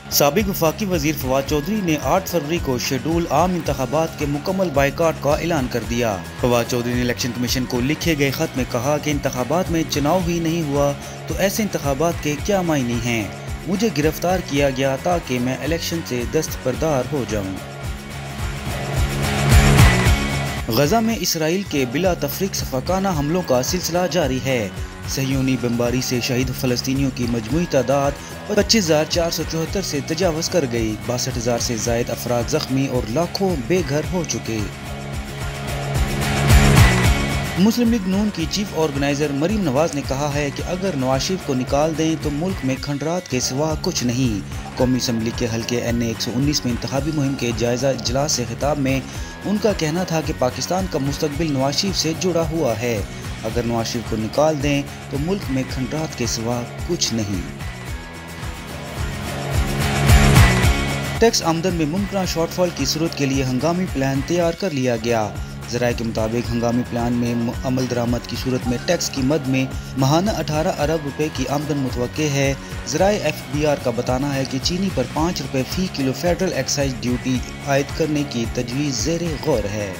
साबिक वफाकी वजीर फवाद चौधरी ने 8 फरवरी को शेड्यूल आम इंतखाबात के मुकम्मल बाइकाट का ऐलान कर दिया। फवाद चौधरी ने इलेक्शन कमीशन को लिखे गए खत में कहा कि इंतखाबात में चुनाव ही नहीं हुआ तो ऐसे इंतखाबात के क्या मायने हैं। मुझे गिरफ्तार किया गया ताकि मैं इलेक्शन से दस्तबरदार हो जाऊं। गजा में इसराइल के बिला तफरीक सफाकाना हमलों का सिलसिला जारी है। सहयूनी बमबारी से शहीद फलस्तीनियों की मजमूई तादाद 25,474 से तजावज़ कर गई। 62,000 से ज़ायद अफराद जख्मी और लाखों बेघर हो चुके। मुस्लिम लीग नून की चीफ ऑर्गेनाइजर मरीम नवाज ने कहा है कि अगर नवाज शरीफ को निकाल दें तो मुल्क में खंडरात के सिवा कुछ नहीं। कौमी असम्बली के हल्के NA 119 में इंतखाबी मुहिम के जायजा इजलास से खिताब में उनका कहना था कि पाकिस्तान का मुस्तकबिल नवाज शरीफ से जुड़ा हुआ है। अगर नवाज शरीफ को निकाल दें तो मुल्क में खंडरात के सिवा कुछ नहीं। टैक्स आमदन में मुमकिन शॉर्टफॉल की सूरत के लिए हंगामी प्लान तैयार कर लिया गया। ज़राए के मुताबिक हंगामी प्लान में अमल दरामद की सूरत में टैक्स की मद में माहाना 18 अरब रुपए की आमदन मुतवक्के है। ज़राए FBR का बताना है कि चीनी पर 5 रुपए फ़ी किलो फेडरल एक्साइज ड्यूटी आयद करने की तजवीज़ ज़ेरे गौर है।